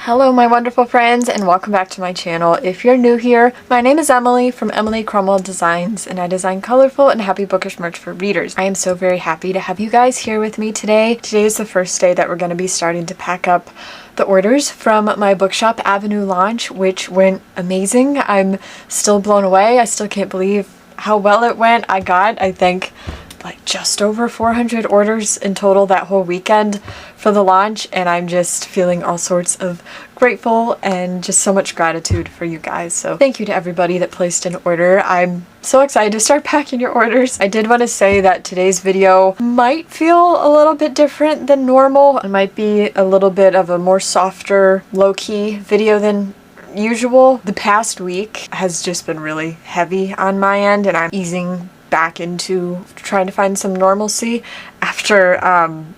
Hello my wonderful friends and welcome back to my channel. If you're new here, my name is Emily from Emily Cromwell Designs and I design colorful and happy bookish merch for readers. I am so very happy to have you guys here with me today. Today is the first day that we're going to be starting to pack up the orders from my Bookshop Avenue launch, which went amazing. I'm still blown away. I still can't believe how well it went. I got, I think, like just over 400 orders in total that whole weekend for the launch, and I'm just feeling all sorts of grateful and just so much gratitude for you guys. So thank you to everybody that placed an order. I'm so excited to start packing your orders. I did want to say that today's video might feel a little bit different than normal. It might be a little bit of a more softer, low-key video than usual. The past week has just been really heavy on my end, and I'm easing back into trying to find some normalcy after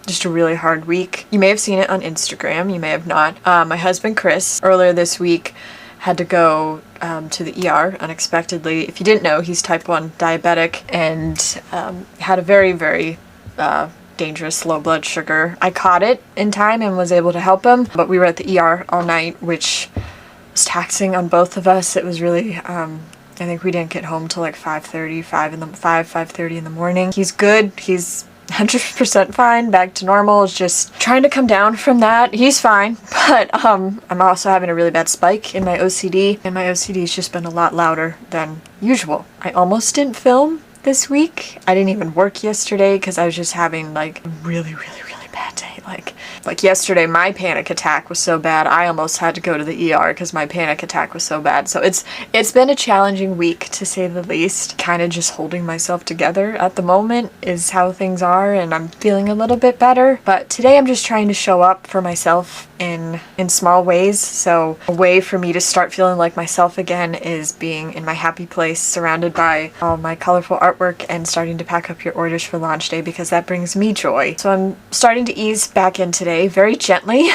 just a really hard week. You may have seen it on Instagram, you may have not. My husband Chris earlier this week had to go to the ER unexpectedly. If you didn't know, he's type 1 diabetic and had a very dangerous low blood sugar. I caught it in time and was able to help him, but we were at the ER all night, which was taxing on both of us. It was really I think we didn't get home till like 5:30 in the morning. He's good. He's 100% fine, back to normal. It's just trying to come down from that. He's fine, but I'm also having a really bad spike in my OCD, and my OCD's just been a lot louder than usual. I almost didn't film this week. I didn't even work yesterday because I was just having like a really bad day. Like yesterday, my panic attack was so bad I almost had to go to the ER because my panic attack was so bad. So it's been a challenging week, to say the least. Kind of just holding myself together at the moment is how things are, and I'm feeling a little bit better. But today I'm just trying to show up for myself in small ways. So a way for me to start feeling like myself again is being in my happy place, surrounded by all my colorful artwork, and starting to pack up your orders for launch day because that brings me joy. So I'm starting to ease back in today very gently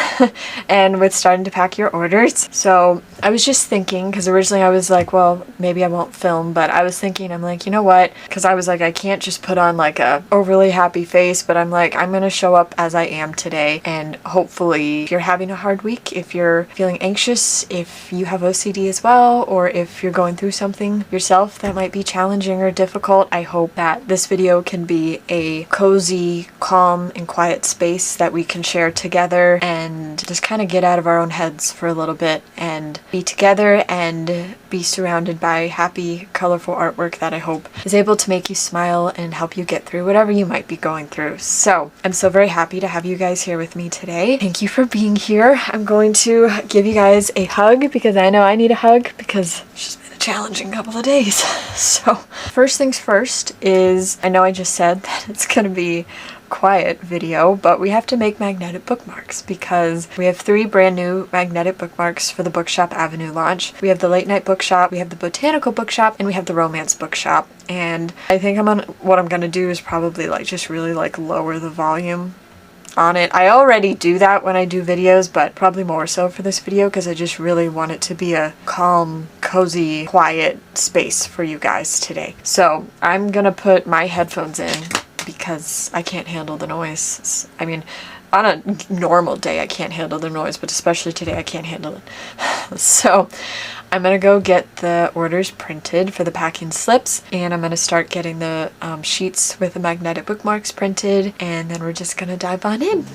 and with starting to pack your orders. So I was just thinking, because originally I was like, well, maybe I won't film, but I was thinking, I'm like, you know what, because I was like, I can't just put on like a overly happy face, but I'm like, I'm gonna show up as I am today, and hopefully if you're having a hard week, if you're feeling anxious, if you have OCD as well, or if you're going through something yourself that might be challenging or difficult, I hope that this video can be a cozy, calm, and quiet space that we can share together and just kind of get out of our own heads for a little bit and be together and be surrounded by happy, colorful artwork that I hope is able to make you smile and help you get through whatever you might be going through. So I'm so very happy to have you guys here with me today. Thank you for being here. I'm going to give you guys a hug because I know I need a hug because it's just been a challenging couple of days. So first things first is, I know I just said that it's gonna be quiet video, but we have to make magnetic bookmarks because we have 3 brand new magnetic bookmarks for the Bookshop Avenue launch. We have the Late Night Bookshop, we have the Botanical Bookshop, and we have the Romance Bookshop. And I think what I'm gonna do is probably like just really like lower the volume on it. I already do that when I do videos, but probably more so for this video because I just really want it to be a calm, cozy, quiet space for you guys today. So I'm gonna put my headphones in because I can't handle the noise. I mean, on a normal day I can't handle the noise, but especially today I can't handle it. So I'm gonna go get the orders printed for the packing slips, and I'm gonna start getting the sheets with the magnetic bookmarks printed, and then we're just gonna dive on in.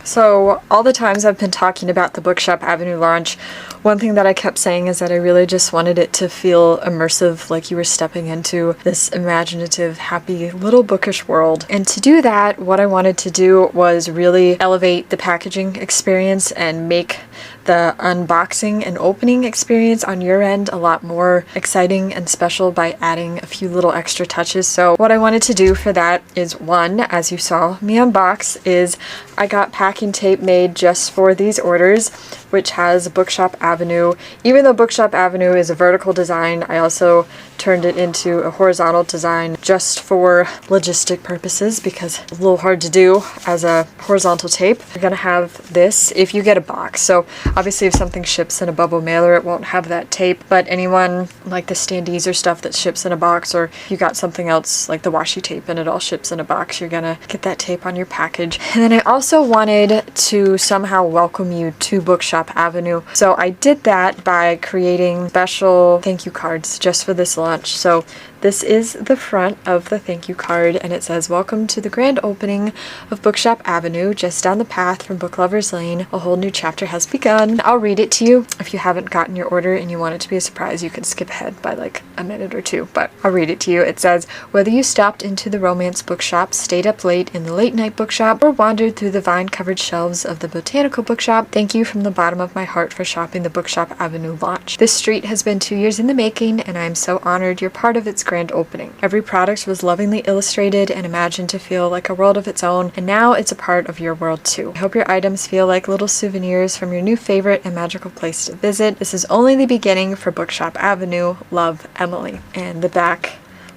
So all the times I've been talking about the Bookshop Avenue launch, One thing that I kept saying is that I really just wanted it to feel immersive, like you were stepping into this imaginative, happy little bookish world. And to do that, what I wanted to do was really elevate the packaging experience and make the unboxing and opening experience on your end a lot more exciting and special by adding a few little extra touches. So what I wanted to do for that is, one, as you saw me unbox, is I got packing tape made just for these orders, which has Bookshop Avenue. Even though Bookshop Avenue is a vertical design, I also turned it into a horizontal design just for logistic purposes because it's a little hard to do as a horizontal tape. You're gonna have this if you get a box. So obviously if something ships in a bubble mailer, it won't have that tape, but anyone like the standees or stuff that ships in a box, or you got something else like the washi tape and it all ships in a box, you're gonna get that tape on your package. And then I also wanted to somehow welcome you to Bookshop Avenue. So I did that by creating special thank you cards just for this launch. So this is the front of the thank you card, and it says, "Welcome to the grand opening of Bookshop Avenue, just down the path from Book Lovers Lane. A whole new chapter has begun." I'll read it to you. If you haven't gotten your order and you want it to be a surprise, you can skip ahead by like a minute or two, but I'll read it to you. It says, "Whether you stopped into the romance bookshop, stayed up late in the late night bookshop, or wandered through the vine-covered shelves of the botanical bookshop, thank you from the bottom of my heart for shopping the Bookshop Avenue launch. This street has been 2 years in the making, and I am so honored you're part of its grand opening. Every product was lovingly illustrated and imagined to feel like a world of its own, and now it's a part of your world too. I hope your items feel like little souvenirs from your new favorite and magical place to visit. This is only the beginning for Bookshop Avenue. Love, Emily." And the back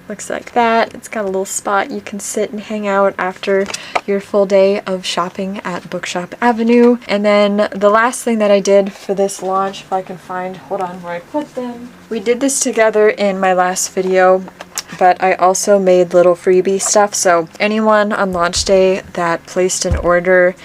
looks like that. It's got a little spot you can sit and hang out after your full day of shopping at Bookshop Avenue. And then the last thing that I did for this launch, if I can find, hold on, where I put them. We did this together in my last video, but I also made little freebie stuff. So anyone on launch day that placed an order,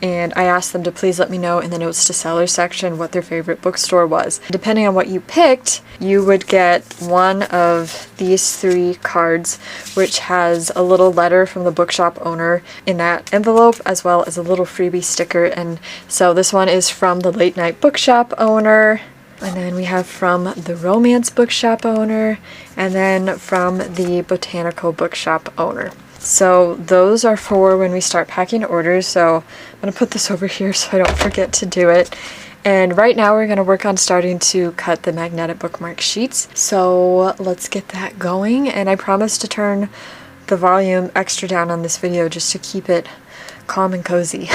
and I asked them to please let me know in the notes to seller section what their favorite bookstore was. Depending on what you picked, you would get one of these 3 cards, which has a little letter from the bookshop owner in that envelope, as well as a little freebie sticker. And so this one is from the late night bookshop owner, and then we have from the romance bookshop owner, and then from the botanical bookshop owner. So those are for when we start packing orders. So I'm going to put this over here so I don't forget to do it. And right now we're going to work on starting to cut the magnetic bookmark sheets. So let's get that going. And I promise to turn the volume extra down on this video just to keep it calm and cozy.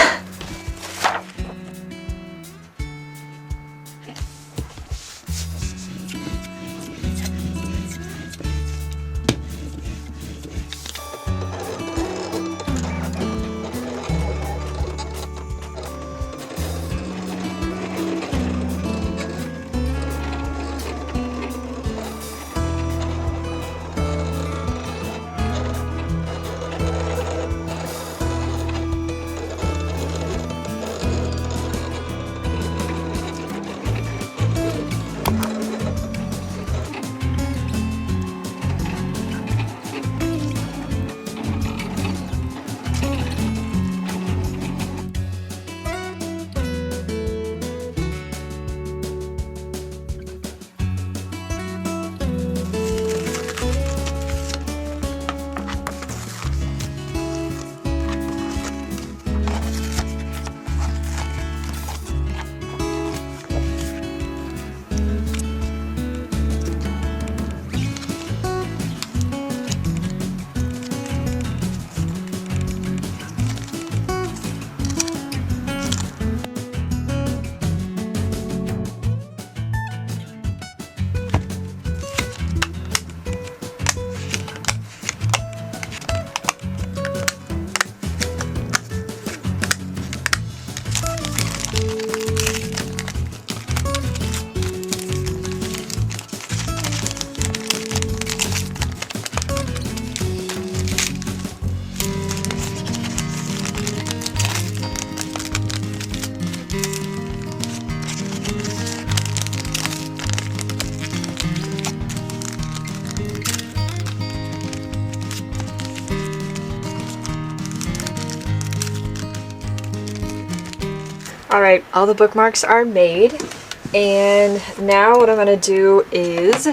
Alright, all the bookmarks are made. And now what I'm gonna do is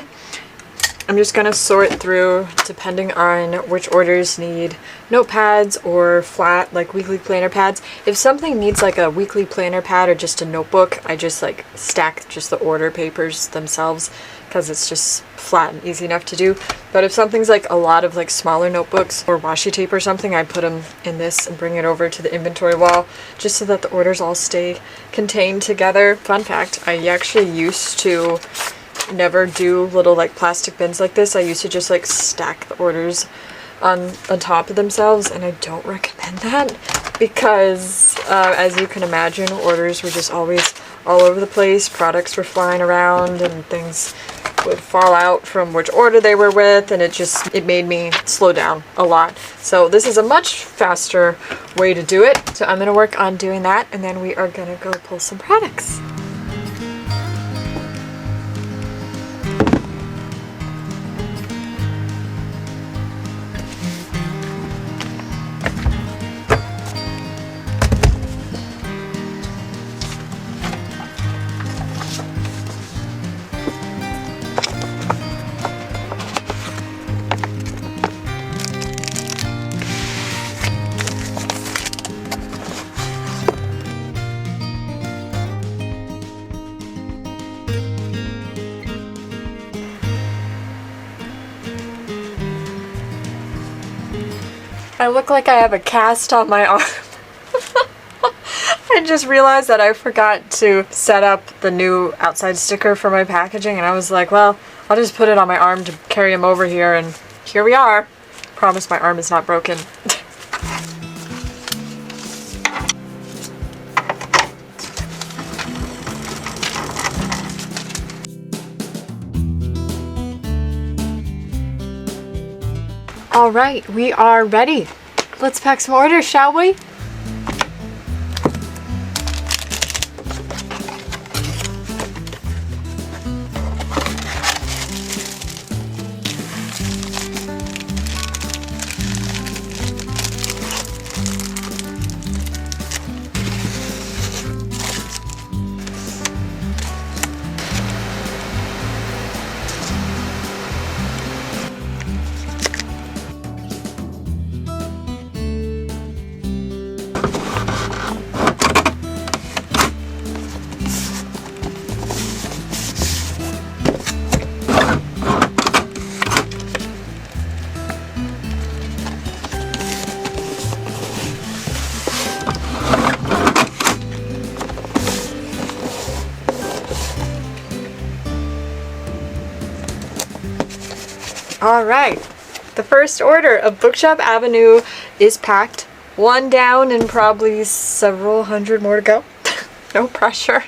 I'm just gonna sort through depending on which orders need notepads or flat like weekly planner pads. If something needs like a weekly planner pad or just a notebook, I just like stack just the order papers themselves because it's just flat and easy enough to do. But if something's like a lot of like smaller notebooks or washi tape or something, I put them in this and bring it over to the inventory wall just so that the orders all stay contained together. Fun fact, I actually used to never do little like plastic bins like this. I used to just like stack the orders on top of themselves, and I don't recommend that because as you can imagine, orders were just always all over the place. Products were flying around and things would fall out from which order they were with, and it made me slow down a lot. So this is a much faster way to do it. So I'm gonna work on doing that, and then we are gonna go pull some products. I look like I have a cast on my arm. I just realized that I forgot to set up the new outside sticker for my packaging, and I was like, well, I'll just put it on my arm to carry them over here, and here we are. Promise my arm is not broken. All right, we are ready. Let's pack some orders, shall we? All right, the first order of Bookshop Avenue is packed. One down and probably several hundred more to go. No pressure.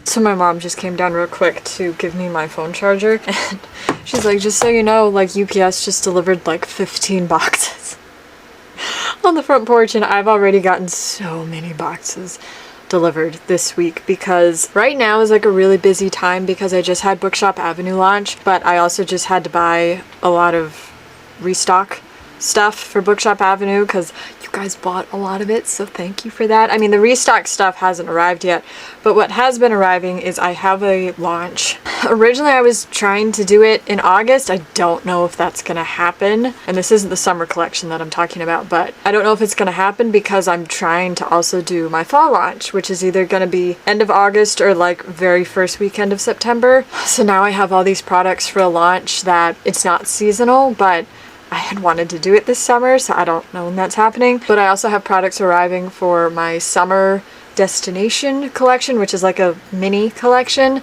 So my mom just came down real quick to give me my phone charger, and she's like, just so you know, like UPS just delivered like 15 boxes on the front porch, and I've already gotten so many boxes delivered this week because right now is like a really busy time because I just had Bookshop Avenue launch, but I also just had to buy a lot of Restock stuff for Bookshop Avenue because you guys bought a lot of it, so thank you for that. I mean, the Restock stuff hasn't arrived yet, but what has been arriving is I have a launch. Originally I was trying to do it in August. I don't know if that's gonna happen, and this isn't the summer collection that I'm talking about, but I don't know if it's gonna happen because I'm trying to also do my fall launch, which is either gonna be end of August or like very first weekend of September. So now I have all these products for a launch that it's not seasonal, but I had wanted to do it this summer, so I don't know when that's happening. But I also have products arriving for my summer destination collection, which is like a mini collection.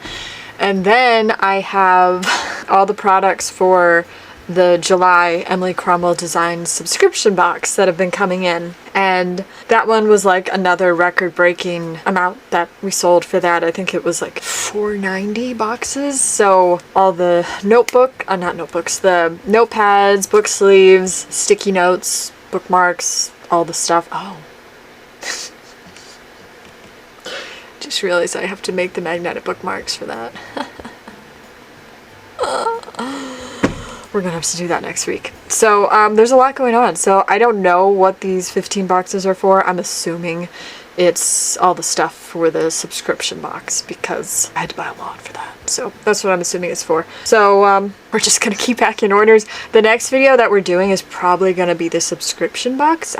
And then I have all the products for the July Emily Cromwell Design subscription box that have been coming in. And that one was like another record-breaking amount that we sold for that. I think it was like 490 boxes. So all the not notebooks, the notepads, book sleeves, sticky notes, bookmarks, all the stuff. Oh. Just realized I have to make the magnetic bookmarks for that. We're gonna have to do that next week. So there's a lot going on. So I don't know what these 15 boxes are for. I'm assuming it's all the stuff for the subscription box because I had to buy a lot for that. So that's what I'm assuming it's for. So we're just gonna keep packing orders. The next video that we're doing is probably gonna be the subscription box.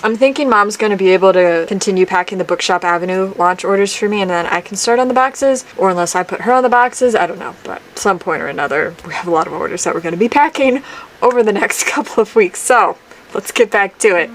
I'm thinking Mom's going to be able to continue packing the Bookshop Avenue launch orders for me, and then I can start on the boxes, or unless I put her on the boxes, I don't know, but at some point or another, we have a lot of orders that we're going to be packing over the next couple of weeks. So let's get back to it.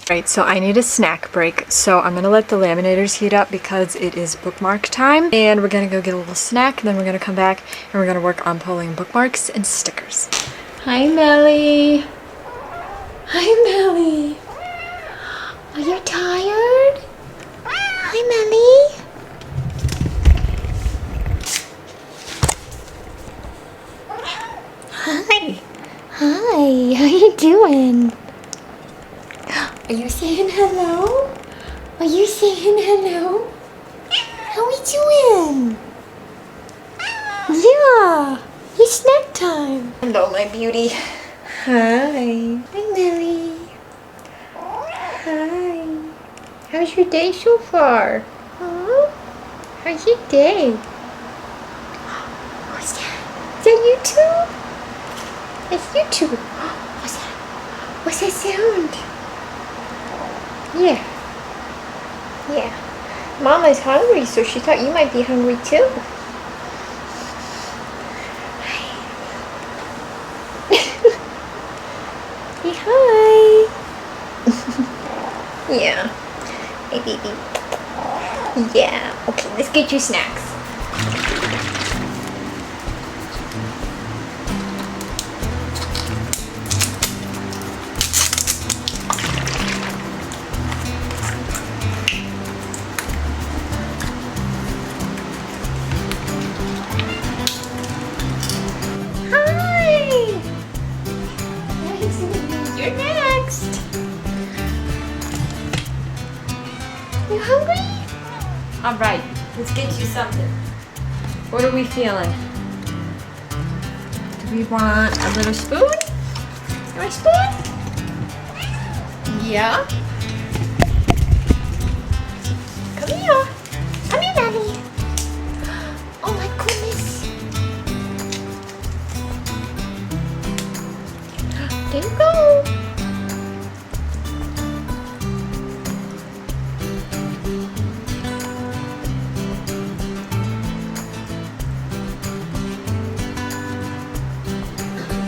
Right, so I need a snack break, so I'm gonna let the laminators heat up because it is bookmark time, and we're gonna go get a little snack, and then we're gonna come back and we're gonna work on pulling bookmarks and stickers. Hi, Melly. Hi, Melly. Are you tired? Hi, Melly. Hi. Hi. How you doing? Are you saying hello? Are you saying hello? How we doing? Yeah. It's snack time. Hello, my beauty. Hi. Hi, Melly. Hi. How's your day so far? Huh? How's your day? What's that? Is that YouTube? It's YouTube. What's that? What's that sound? Yeah. Yeah. Mama's hungry, so she thought you might be hungry too. Say hi. Yeah. Hey, baby. Yeah. Okay, let's get you snacks. You're next. You hungry? All right, let's get you something. What are we feeling? Do we want a little spoon? You want a spoon? Yeah. Come here. Come here, Daddy. Oh my goodness. There you go.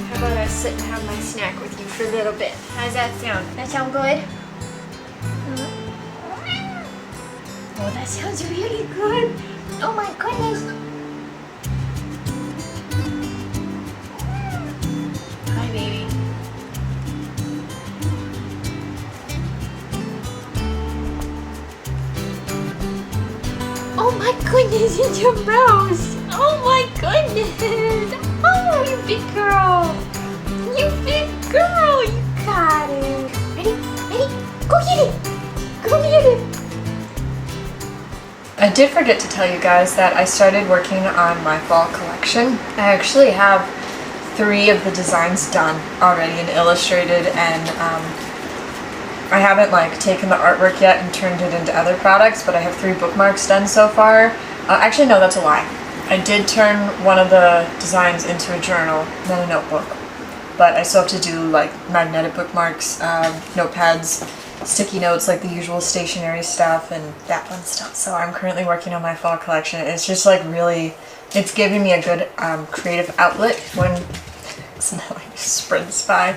How about I sit and have my snack with you for a little bit? How's that sound? That sound good? Oh, that sounds really good. Oh my goodness. Hi, baby. Oh my goodness, it's your mouse. Oh my goodness. Oh, you big girl. You big girl. You got it. Ready? Ready? Go get it. Go get it. I did forget to tell you guys that I started working on my fall collection. I actually have 3 of the designs done already and illustrated, and I haven't like taken the artwork yet and turned it into other products, but I have 3 bookmarks done so far. Actually, no, that's a lie. I did turn one of the designs into a journal, then a notebook, but I still have to do like magnetic bookmarks, notepads, sticky notes, like the usual stationery stuff and that fun stuff. So I'm currently working on my fall collection. It's just like really, it's giving me a good creative outlet when Smelly sprints by,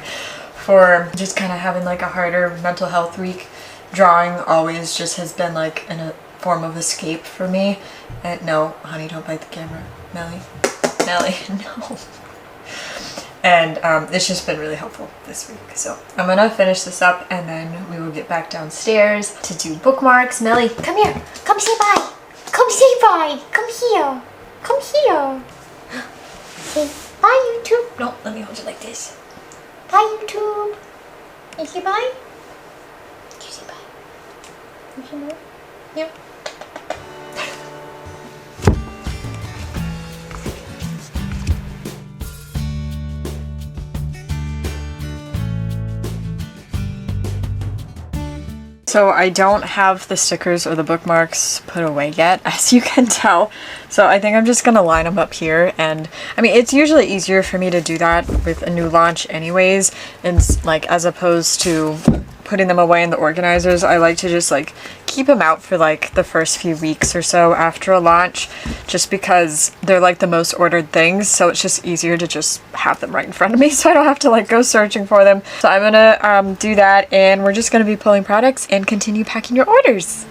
for just kind of having like a harder mental health week. Drawing always just has been like a form of escape for me. And no, honey, don't bite the camera. Melly, no. And it's just been really helpful this week. So I'm gonna finish this up and then we will get back downstairs to do bookmarks. Melly, come here. Come say bye. Come say bye. Come here. Come here. Say bye, YouTube. No, let me hold you like this. Bye, YouTube. You say bye? You say bye? You say bye? Yeah. So I don't have the stickers or the bookmarks put away yet, as you can tell. So I think I'm just gonna line them up here, and I mean, it's usually easier for me to do that with a new launch anyways, and like as opposed to putting them away in the organizers. I like to just like keep them out for like the first few weeks or so after a launch, just because they're like the most ordered things, so it's just easier to just have them right in front of me so I don't have to like go searching for them. So I'm gonna do that, and we're just gonna be pulling products and continue packing your orders.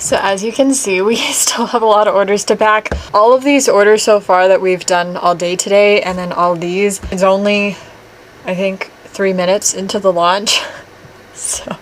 So as you can see, we still have a lot of orders to pack. All of these orders so far that we've done all day today, and then all these, it's only, I think, 3 minutes into the launch. So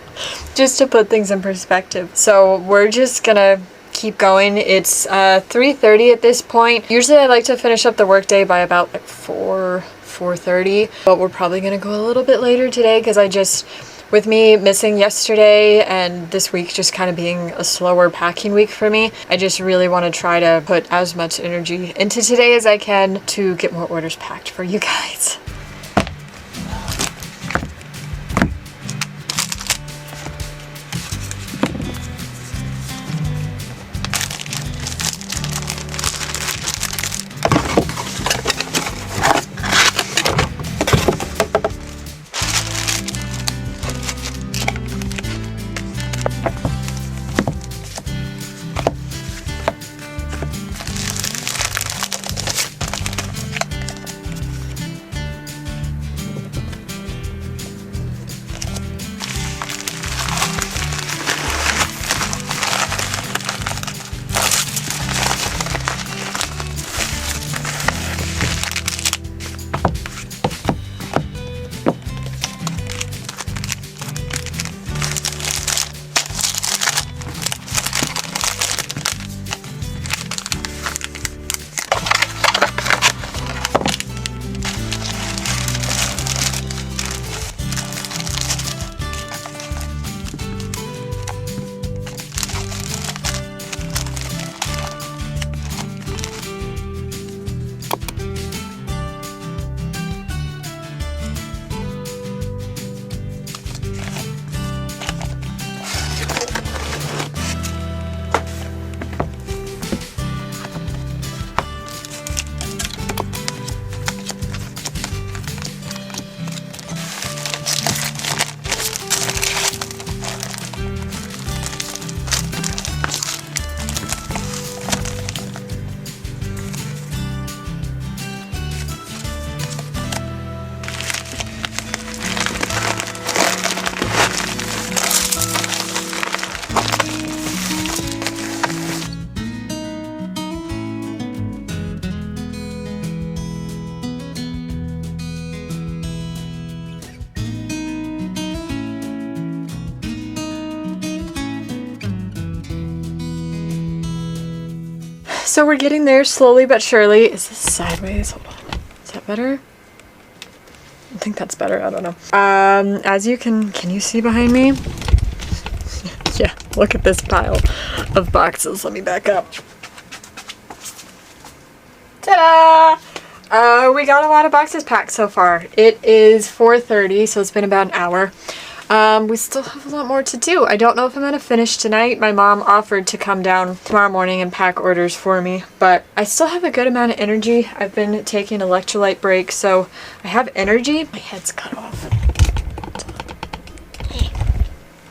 just to put things in perspective. So we're just gonna keep going. It's 3:30 at this point. Usually I like to finish up the workday by about like 4:30, but we're probably gonna go a little bit later today because with me missing yesterday and this week just kind of being a slower packing week for me, I just really want to try to put as much energy into today as I can to get more orders packed for you guys. So we're getting there slowly but surely. Is this sideways? Hold on. Is that better? I think that's better. I don't know. As you can you see behind me? Yeah, look at this pile of boxes. Let me back up. Ta-da! We got a lot of boxes packed so far. It is 4:30, so it's been about an hour. We still have a lot more to do. I don't know if I'm going to finish tonight. My mom offered to come down tomorrow morning and pack orders for me, but I still have a good amount of energy. I've been taking electrolyte breaks, so I have energy. My head's cut off.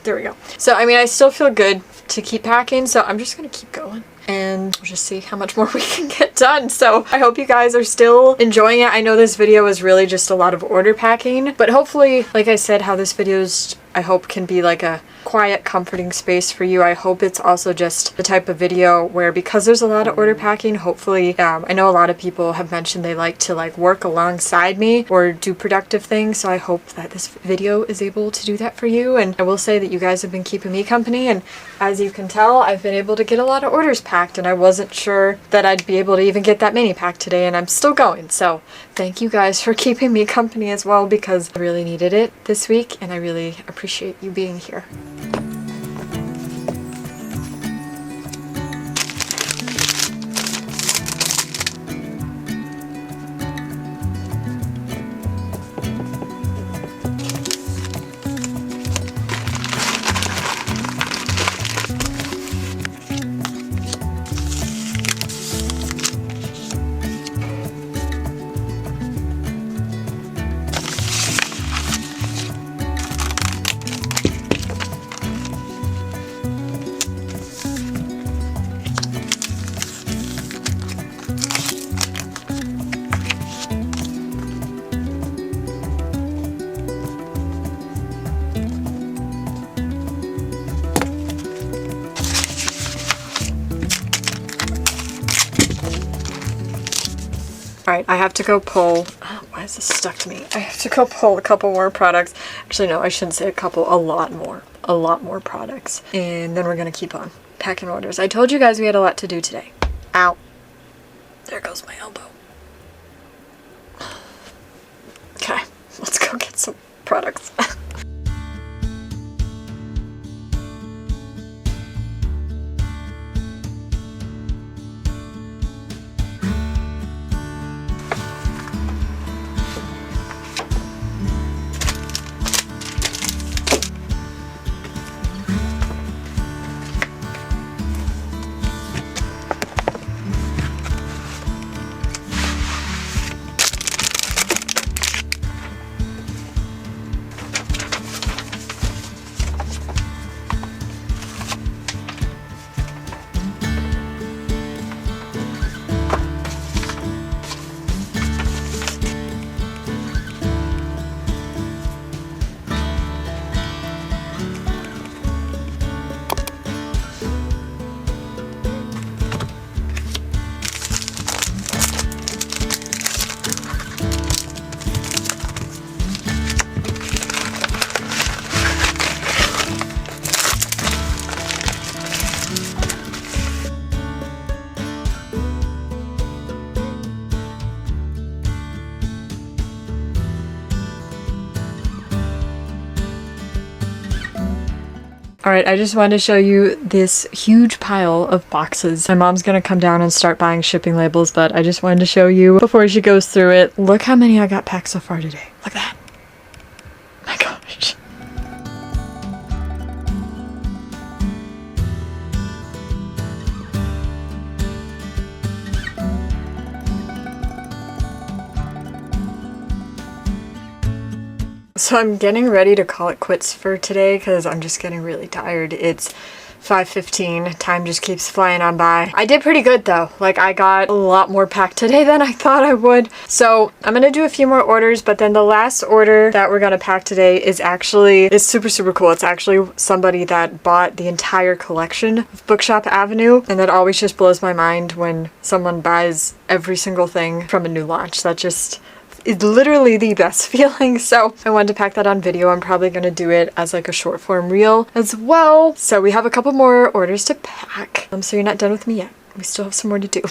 There we go. So, I mean, I still feel good to keep packing, so I'm just going to keep going. And we'll just see how much more we can get done. So I hope you guys are still enjoying it. I know this video is really just a lot of order packing, but hopefully, like I said, how this video is, I hope can be like a quiet, comforting space for you. I hope it's also just the type of video where, because there's a lot of order packing, hopefully, I know a lot of people have mentioned they like to work alongside me or do productive things. So I hope that this video is able to do that for you. And I will say that you guys have been keeping me company. And as you can tell, I've been able to get a lot of orders packed, and I wasn't sure that I'd be able to even get that many packed today, and I'm still going. So thank you guys for keeping me company as well, because I really needed it this week, and I really appreciate you being here. right, I have to go pull, why is this stuck to me? I have to go pull a couple more products. Actually, no, I shouldn't say a couple, a lot more products. And then we're gonna keep on packing orders. I told you guys we had a lot to do today. Ow. There goes my elbow. Okay, let's go get some products. Alright, I just wanted to show you this huge pile of boxes. My mom's gonna come down and start buying shipping labels, but I just wanted to show you before she goes through it. Look how many I got packed so far today. Look at that. My gosh. So I'm getting ready to call it quits for today because I'm just getting really tired. It's 5:15. Time just keeps flying on by. I did pretty good though. Like, I got a lot more packed today than I thought I would. So I'm gonna do a few more orders, but then the last order that we're gonna pack today is super cool. It's actually somebody that bought the entire collection of Bookshop Avenue, and that always just blows my mind when someone buys every single thing from a new launch. That just is literally the best feeling. So I wanted to pack that on video. I'm probably going to do it as like a short form reel as well. So we have a couple more orders to pack. So you're not done with me yet. We still have some more to do.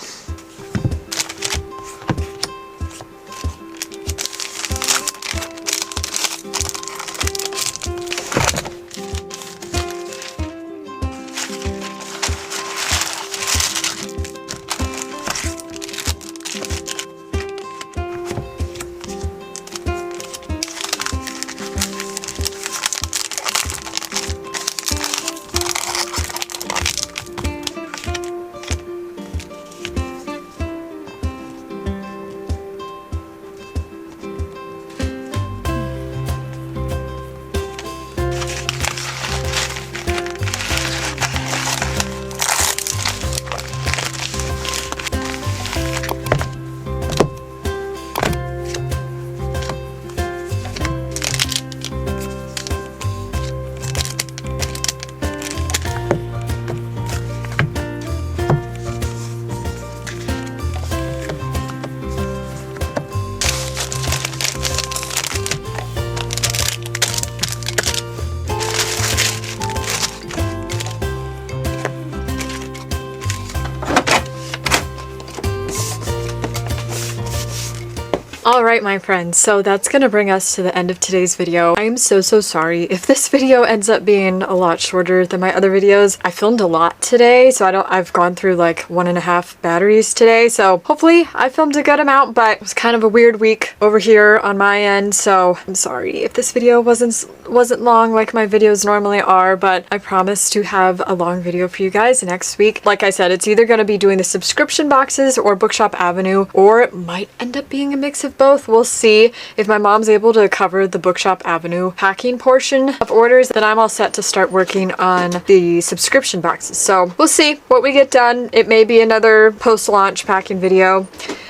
Alright my friends, so that's gonna bring us to the end of today's video. I am so sorry if this video ends up being a lot shorter than my other videos. I filmed a lot today, so I've gone through like 1.5 batteries today, so hopefully I filmed a good amount, but it was kind of a weird week over here on my end, so I'm sorry if this video wasn't long like my videos normally are, but I promise to have a long video for you guys next week. Like I said, it's either gonna be doing the subscription boxes or Bookshop Avenue, or it might end up being a mix of both. We'll see. If my mom's able to cover the Bookshop Avenue packing portion of orders, then I'm all set to start working on the subscription boxes. So we'll see what we get done. It may be another post-launch packing video.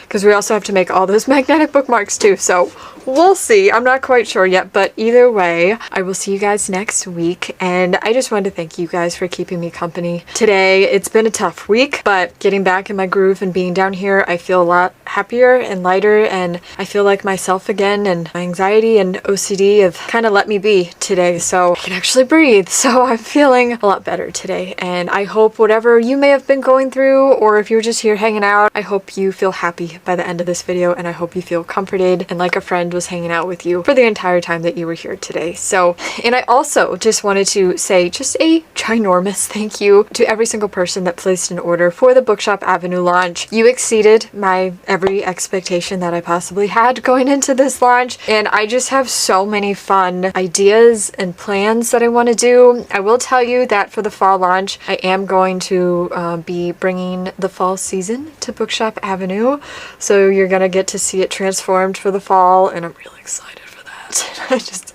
because we also have to make all those magnetic bookmarks too. So we'll see. I'm not quite sure yet, but either way, I will see you guys next week. And I just wanted to thank you guys for keeping me company today. It's been a tough week, but getting back in my groove and being down here, I feel a lot happier and lighter, and I feel like myself again, and my anxiety and OCD have kind of let me be today, so I can actually breathe. So I'm feeling a lot better today, and I hope whatever you may have been going through, or if you're just here hanging out, I hope you feel happy by the end of this video, and I hope you feel comforted and like a friend was hanging out with you for the entire time that you were here today. So, and I also just wanted to say just a ginormous thank you to every single person that placed an order for the Bookshop Avenue launch. You exceeded my every expectation that I possibly had going into this launch, and I just have so many fun ideas and plans that I want to do. I will tell you that for the fall launch, I am going to be bringing the fall season to Bookshop Avenue, so you're gonna get to see it transformed for the fall, and I'm really excited for that.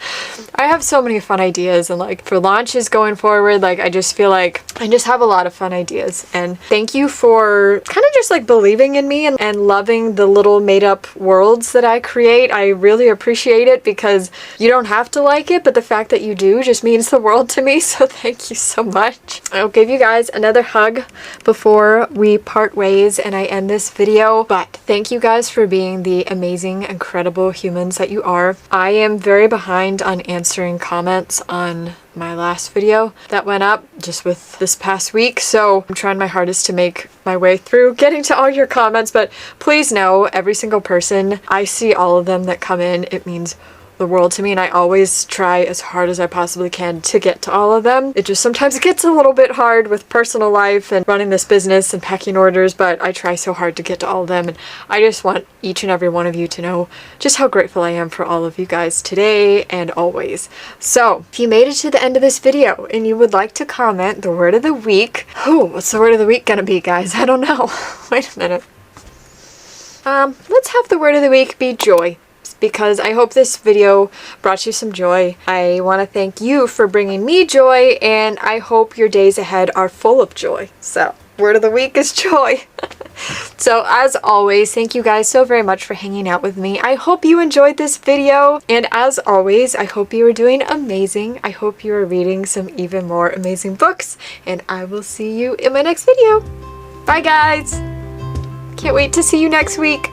I have so many fun ideas, and like for launches going forward, like I just feel like I just have a lot of fun ideas. And thank you for kind of just like believing in me and loving the little made up worlds that I create. I really appreciate it, because you don't have to like it, but the fact that you do just means the world to me. So thank you so much. I'll give you guys another hug before we part ways and I end this video. But thank you guys for being the amazing, incredible humans that you are. I am very behind on answering comments on my last video that went up just with this past week, so I'm trying my hardest to make my way through getting to all your comments. But please know, every single person, I see all of them that come in. It means the world to me, and I always try as hard as I possibly can to get to all of them. It just sometimes gets a little bit hard with personal life and running this business and packing orders, but I try so hard to get to all of them, and I just want each and every one of you to know just how grateful I am for all of you guys today and always. So if you made it to the end of this video and you would like to comment the word of the week, what's the word of the week gonna be, guys? I don't know. Wait a minute. Let's have the word of the week be joy, because I hope this video brought you some joy. I want to thank you for bringing me joy, and I hope your days ahead are full of joy. So, word of the week is joy. So as always, thank you guys so very much for hanging out with me. I hope you enjoyed this video, and as always, I hope you are doing amazing. I hope you are reading some even more amazing books, and I will see you in my next video. Bye guys! Can't wait to see you next week.